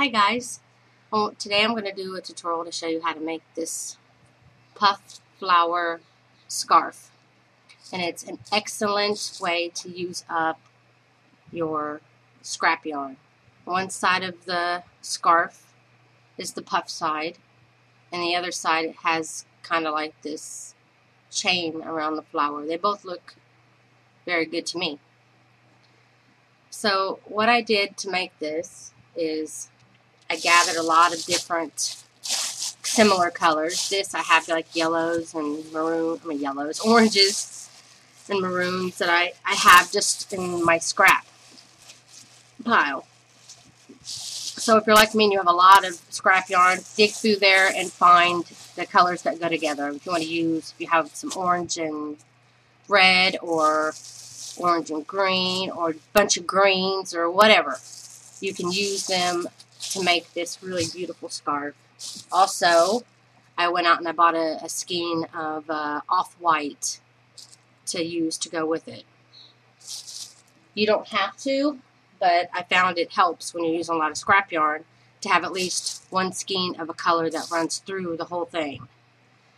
Hi guys, today I'm going to do a tutorial to show you how to make this puff flower scarf, and it's an excellent way to use up your scrap yarn. One side of the scarf is the puff side, and the other side it has kind of like this chain around the flower. They both look very good to me. So what I did to make this is I gathered a lot of different similar colors. This I have like yellows and oranges and maroons that I have just in my scrap pile. So if you're like me and you have a lot of scrap yarn, dig through there and find the colors that go together. If you want to use, if you have some orange and red or orange and green or a bunch of greens or whatever, you can use them to make this really beautiful scarf. Also, I went out and I bought a skein of off-white to use to go with it. You don't have to, but I found it helps when you're using a lot of scrap yarn to have at least one skein of a color that runs through the whole thing.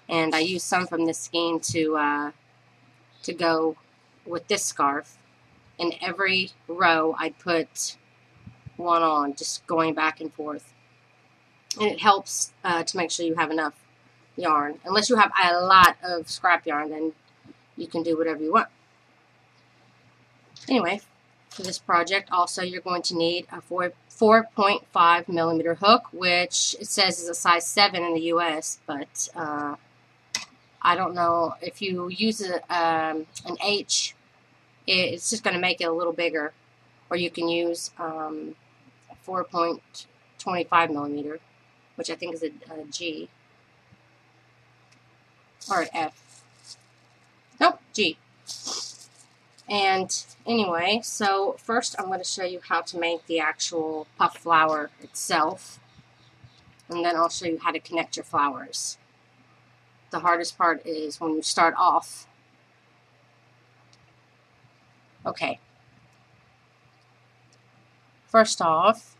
And I used some from this skein to go with this scarf. In every row I put one on, just going back and forth, and it helps to make sure you have enough yarn. Unless you have a lot of scrap yarn, then you can do whatever you want. Anyway, for this project also you're going to need a 4.5 millimeter hook, which it says is a size 7 in the US, but I don't know if you use an H, it's just going to make it a little bigger, or you can use 4.25 millimeter, which I think is a G or an F. Nope, G. And anyway, so first I'm going to show you how to make the actual puff flower itself, and then I'll show you how to connect your flowers. The hardest part is when you start off. Okay. First off,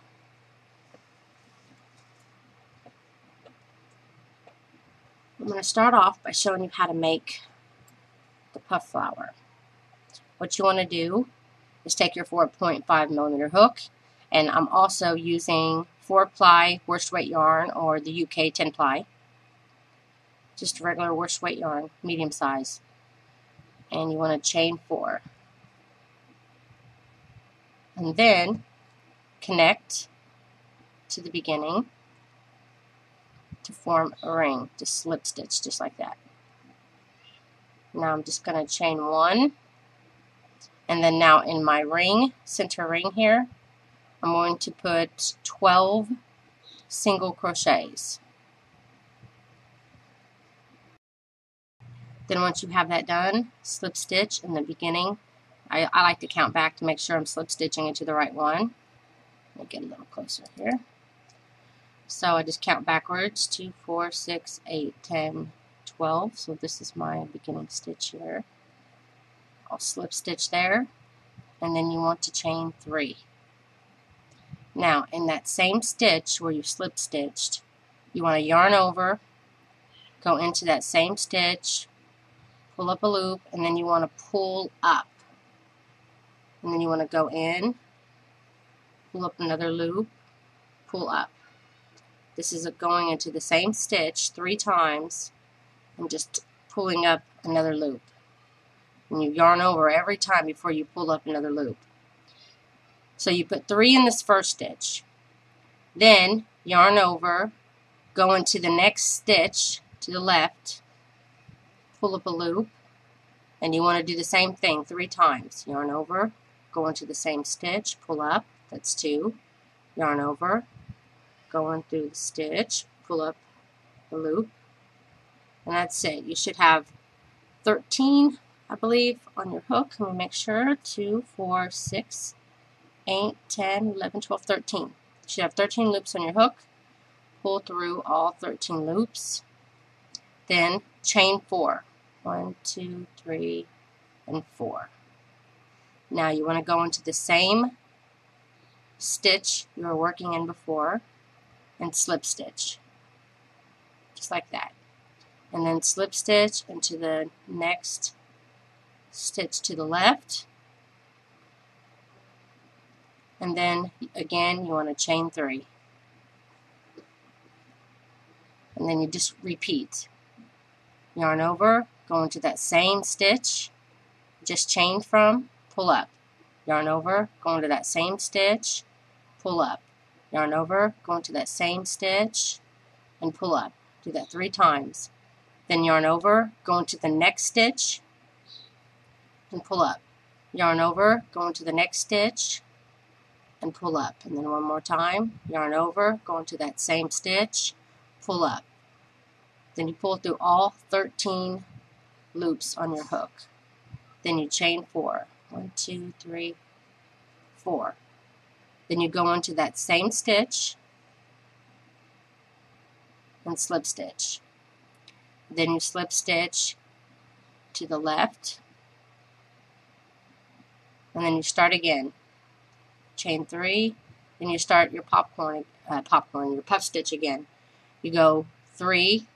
I'm going to start off by showing you how to make the puff flower. What you want to do is take your 4.5 millimeter hook, and I'm also using 4-ply worsted weight yarn, or the UK 10-ply, just regular worsted weight yarn, medium size, and you want to chain 4, and then connect to the beginning to form a ring. Just slip stitch just like that. Now I'm just going to chain 1, and then now in my ring, center ring here, I'm going to put 12 single crochets. Then once you have that done, slip stitch in the beginning. I like to count back to make sure I'm slip stitching into the right one. Let me get a little closer here. So I just count backwards, 2, 4, 6, 8, 10, 12. So this is my beginning stitch here. I'll slip stitch there, and then you want to chain 3. Now in that same stitch where you slip stitched, you want to yarn over, go into that same stitch, pull up a loop, and then you want to pull up. And then you want to go in, pull up another loop, pull up. This is going into the same stitch 3 times and just pulling up another loop. And you yarn over every time before you pull up another loop. So you put 3 in this first stitch. Then yarn over, go into the next stitch to the left, pull up a loop, and you want to do the same thing 3 times. Yarn over, go into the same stitch, pull up, that's 2, yarn over, going through the stitch, pull up the loop, and that's it. You should have 13, I believe, on your hook. Let me make sure. 2, 4, 6, 8, 10, 11, 12, 13. You should have 13 loops on your hook. Pull through all 13 loops. Then chain 4. 1, 2, 3, and 4. Now you want to go into the same stitch you were working in before. and slip stitch, just like that. And then slip stitch into the next stitch to the left. And then again you want to chain 3. And then you just repeat. Yarn over, go into that same stitch, just chain from, pull up. Yarn over, go into that same stitch, pull up. Yarn over, go into that same stitch, and pull up. Do that 3 times. Then yarn over, go into the next stitch, and pull up. Yarn over, go into the next stitch, and pull up. And then one more time, yarn over, go into that same stitch, pull up. Then you pull through all 13 loops on your hook. Then you chain 4. 1, 2, 3, 4. Then you go into that same stitch and slip stitch. Then you slip stitch to the left, and then you start again. Chain 3. Then you start your your puff stitch again. You go 3,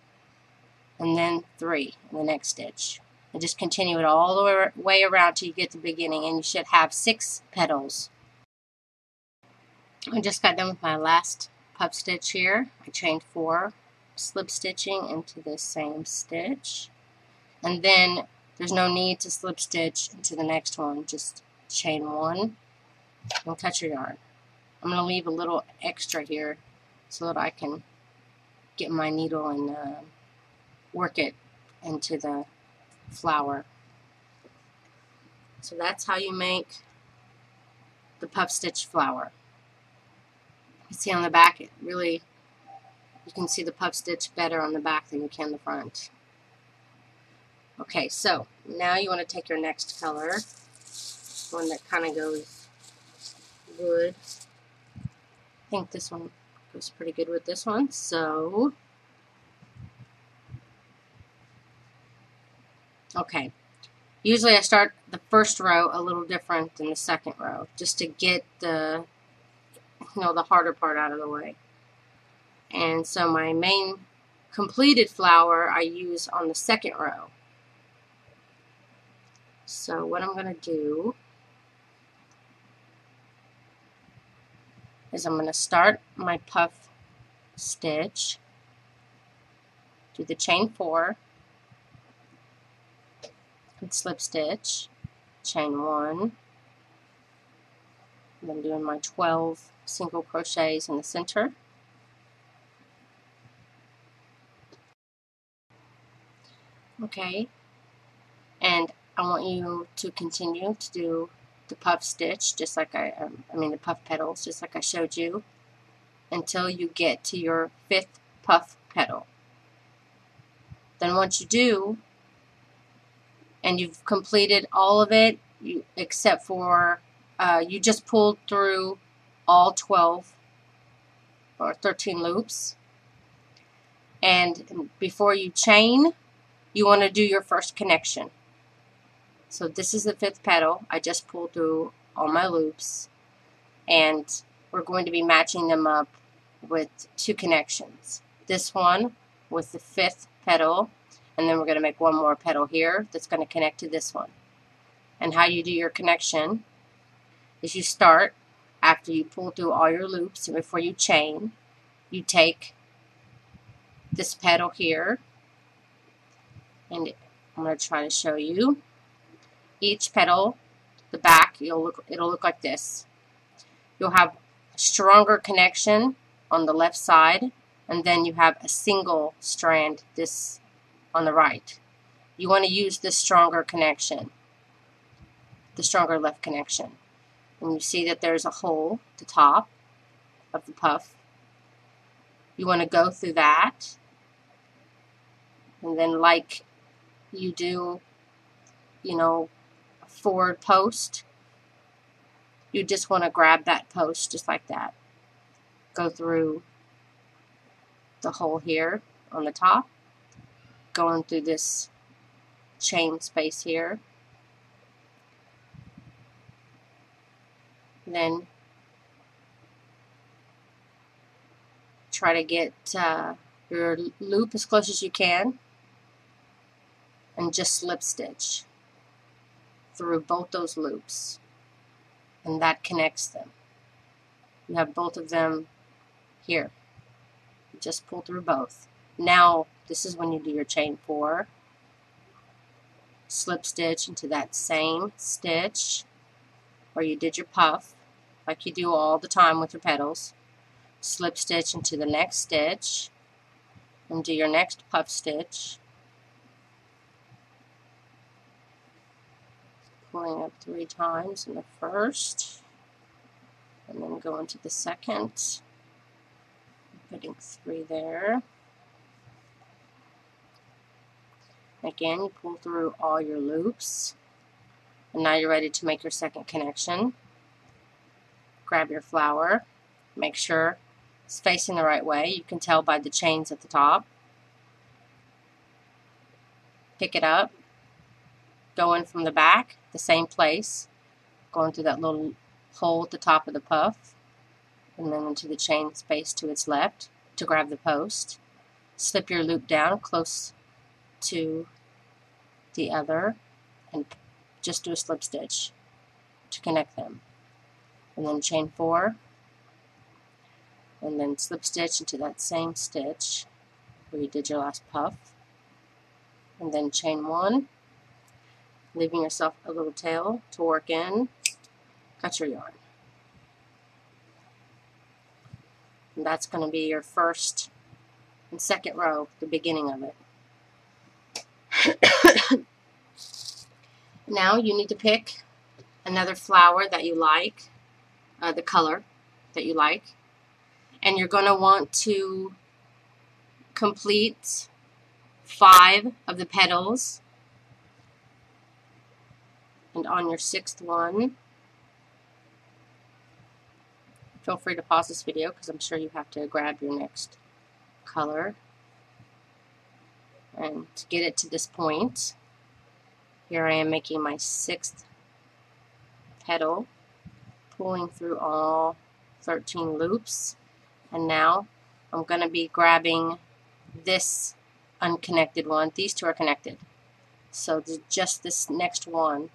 and then 3 in the next stitch. And just continue it all the way around till you get to the beginning, and you should have 6 petals. I just got done with my last puff stitch here. I chained 4, slip stitching into the same stitch, and then there's no need to slip stitch into the next one. Just chain 1 and cut your yarn. I'm going to leave a little extra here so that I can get my needle and work it into the flower. So that's how you make the puff stitch flower. You see on the back, it really, you can see the puff stitch better on the back than you can the front. Okay, so now you want to take your next color, one that kind of goes wood. I think this one goes pretty good with this one, so okay. Usually I start the first row a little different than the second row, just to get the the harder part out of the way. And so my main completed flower I use on the second row. So what I'm going to do is I'm going to start my puff stitch, do the chain 4, and slip stitch, chain 1, and I'm doing my 12 single crochets in the center. Okay, and I want you to continue to do the puff stitch, just like the puff petals, just like I showed you, until you get to your 5th puff petal. Then once you do, and you've completed all of it, except for you just pulled through all 12 or 13 loops, and before you chain, you want to do your first connection. So this is the 5th petal. I just pulled through all my loops, and we're going to be matching them up with 2 connections. This one with the 5th petal, and then we're going to make one more petal here that's going to connect to this one. And how you do your connection is you start after you pull through all your loops, and before you chain, you take this petal here, and I'm going to try to show you. Each petal, the back, it'll look like this. You'll have a stronger connection on the left side, and then you have a single strand this on the right. You want to use this stronger connection, the stronger left connection. And you see that there's a hole at the top of the puff. You want to go through that, and then like you do, a forward post, you just want to grab that post just like that. Go through the hole here on the top, going through this chain space here. Then try to get your loop as close as you can, and just slip stitch through both those loops, and that connects them. You have both of them here. You just pull through both. Now this is when you do your chain 4, slip stitch into that same stitch where you did your puff, like you do all the time with your petals. Slip stitch into the next stitch and do your next puff stitch, pulling up 3 times in the first, and then go into the second, putting 3 there. Again, you pull through all your loops, and now you're ready to make your second connection. Grab your flower, make sure it's facing the right way. You can tell by the chains at the top. Pick it up, go in from the back, the same place, going through that little hole at the top of the puff, and then into the chain space to its left to grab the post. Slip your loop down close to the other and just do a slip stitch to connect them, and then chain 4, and then slip stitch into that same stitch where you did your last puff, and then chain 1, leaving yourself a little tail to work in. Cut your yarn, and that's going to be your first and second row, the beginning of it. Now you need to pick another flower that you like, the color that you like, and you're going to want to complete 5 of the petals, and on your 6th one, feel free to pause this video because I'm sure you have to grab your next color. And to get it to this point, here I am making my 6th petal, pulling through all 13 loops, and now I'm going to be grabbing this unconnected one. These 2 are connected, so just this next one,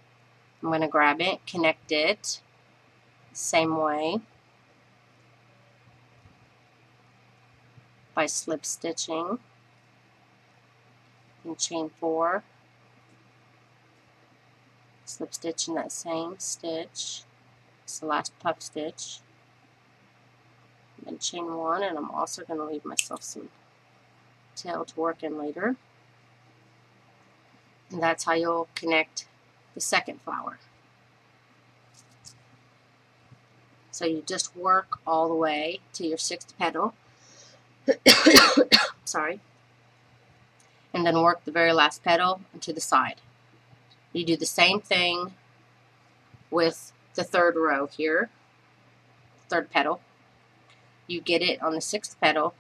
I'm going to grab it, connect it, same way, by slip stitching and chain 4, slip stitch in that same stitch, it's the last puff stitch, and then chain 1, and I'm also going to leave myself some tail to work in later, and that's how you'll connect the second flower. So you just work all the way to your 6th petal, sorry, and then work the very last petal to the side. You do the same thing with the 3rd row here, 3rd petal. You get it on the 6th petal,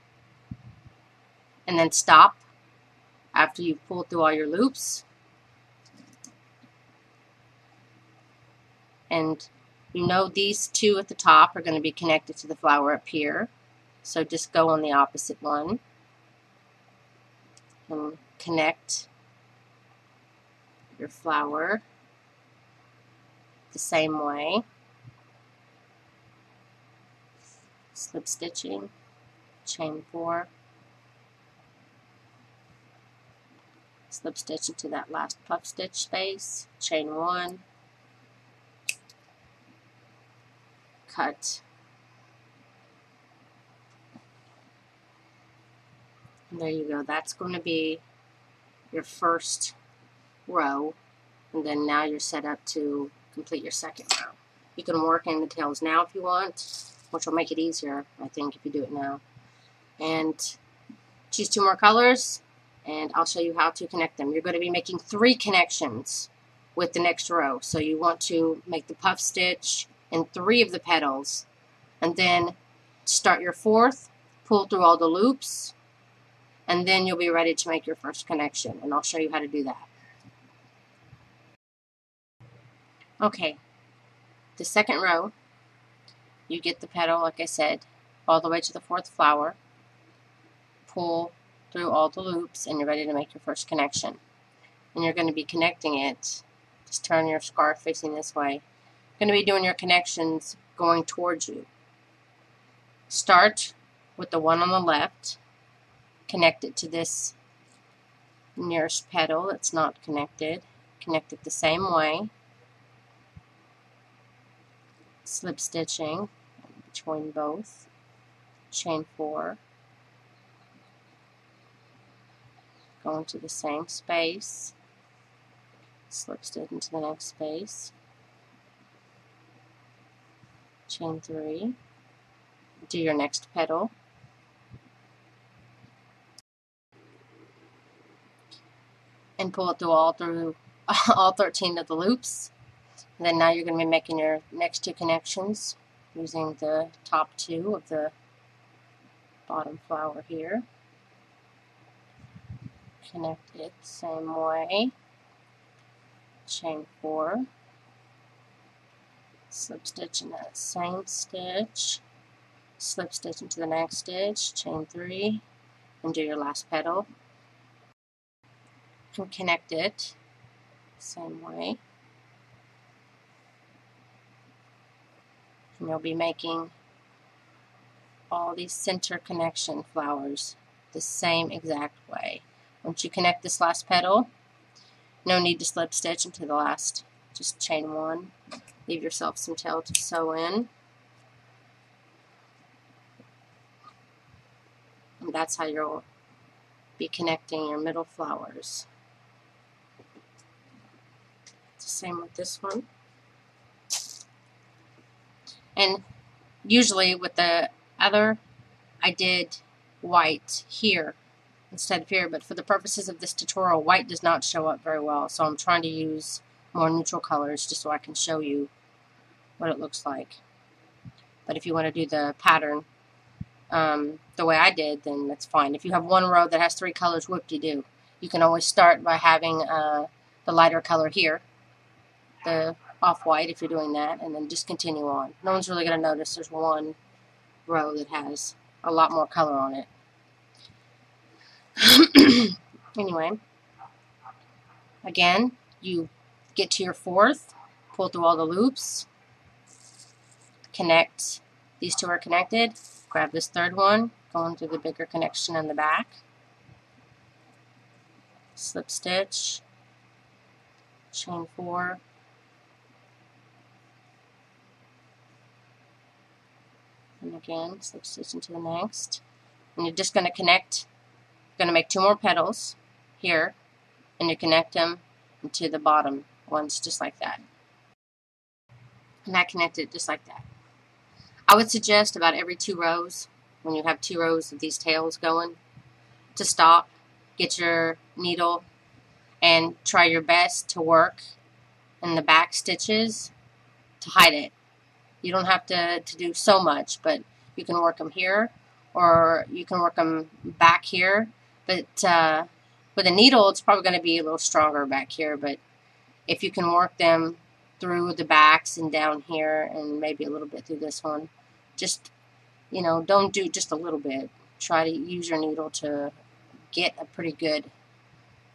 and then stop after you've pulled through all your loops, and you know these 2 at the top are going to be connected to the flower up here, so just go on the opposite one and connect your flower the same way, slip stitching, chain 4, slip stitch into that last puff stitch space, chain 1, cut, and there you go. That's going to be your first row, and then now you're set up to complete your second row. You can work in the tails now if you want, which will make it easier, I think, if you do it now. And choose 2 more colors, and I'll show you how to connect them. You're going to be making 3 connections with the next row. So you want to make the puff stitch in 3 of the petals, and then start your 4th, pull through all the loops, and then you'll be ready to make your first connection, and I'll show you how to do that. Okay, the second row, you get the petal, like I said, all the way to the 4th flower, pull through all the loops and you're ready to make your first connection. And you're going to be connecting it. Just turn your scarf facing this way. You're going to be doing your connections going towards you. Start with the one on the left. Connect it to this nearest petal that's not connected. Connect it the same way. Slip stitching between both. Chain 4. Go into the same space. Slip stitch into the next space. Chain 3. Do your next petal. And pull it through all 13 of the loops. And then now you're going to be making your next 2 connections using the top 2 of the bottom flower here. Connect it same way. Chain 4. Slip stitch in that same stitch. Slip stitch into the next stitch. Chain 3. And do your last petal. And connect it same way. And you'll be making all these center connection flowers the same exact way. Once you connect this last petal, no need to slip stitch into the last. Just chain 1. Leave yourself some tail to sew in. And that's how you'll be connecting your middle flowers. It's the same with this one. And usually with the other, I did white here instead of here, but for the purposes of this tutorial, white does not show up very well, so I'm trying to use more neutral colors just so I can show you what it looks like. But if you want to do the pattern the way I did, then that's fine. If you have one row that has 3 colors, whoop-de-doo. You can always start by having the lighter color here, the off-white if you're doing that, and then just continue on. No one's really going to notice there's one row that has a lot more color on it. Anyway, again, you get to your 4th, pull through all the loops, connect, these 2 are connected, grab this 3rd one, go into the bigger connection in the back, slip stitch, chain 4, and again, slip stitch into the next, and you're just going to connect. You're going to make 2 more petals here, and you connect them into the bottom ones just like that. And I connected just like that. I would suggest about every 2 rows, when you have 2 rows of these tails going, to stop, get your needle, and try your best to work in the back stitches to hide it. You don't have to do so much, but you can work them here, or you can work them back here. But with a needle, it's probably going to be a little stronger back here. But if you can work them through the backs and down here, and maybe a little bit through this one, just, you know, don't do just a little bit. Try to use your needle to get a pretty good,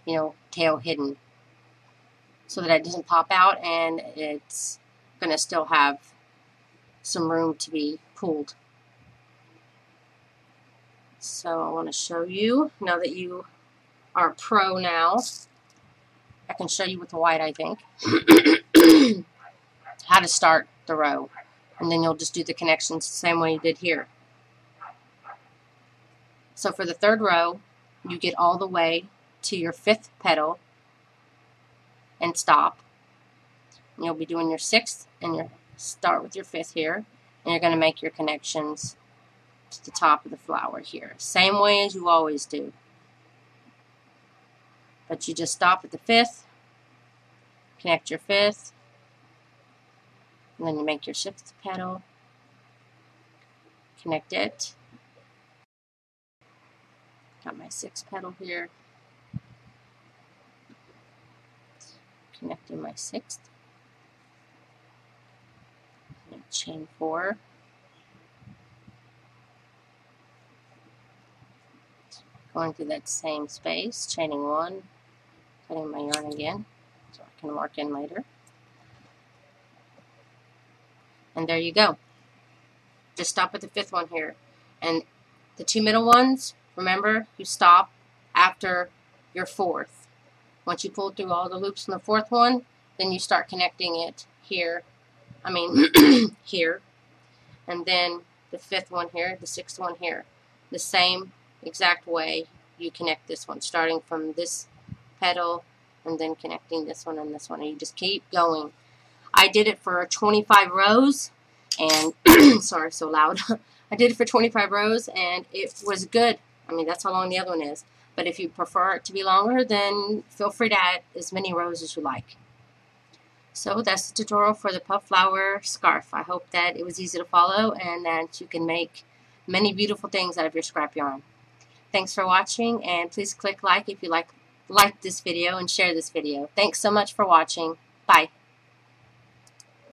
you know, tail hidden, so that it doesn't pop out and it's going to still have some room to be pulled. So I want to show you, now that you are a pro now, I can show you with the white, I think, how to start the row. And then you'll just do the connections the same way you did here. So for the 3rd row, you get all the way to your 5th petal and stop. And you'll be doing your 6th and your start with your 5th here, and you're going to make your connections to the top of the flower here. Same way as you always do. But you just stop at the 5th, connect your 5th, and then you make your 6th petal, connect it. Got my 6th petal here, connecting my 6th, and chain 4, going through that same space, chaining 1, cutting my yarn again so I can mark in later. And there you go. Just stop at the 5th one here. And the 2 middle ones, remember, you stop after your 4th. Once you pull through all the loops in the 4th one, then you start connecting it here. Here. And then the 5th one here, the 6th one here. The same exact way you connect this one, starting from this petal and then connecting this one and this one. And you just keep going. I did it for 25 rows and sorry, so loud. I did it for 25 rows and it was good. I mean, that's how long the other one is. But if you prefer it to be longer, then feel free to add as many rows as you like. So that's the tutorial for the puff flower scarf. I hope that it was easy to follow and that you can make many beautiful things out of your scrap yarn. Thanks for watching, and please click like if you like this video and share this video. Thanks so much for watching. Bye.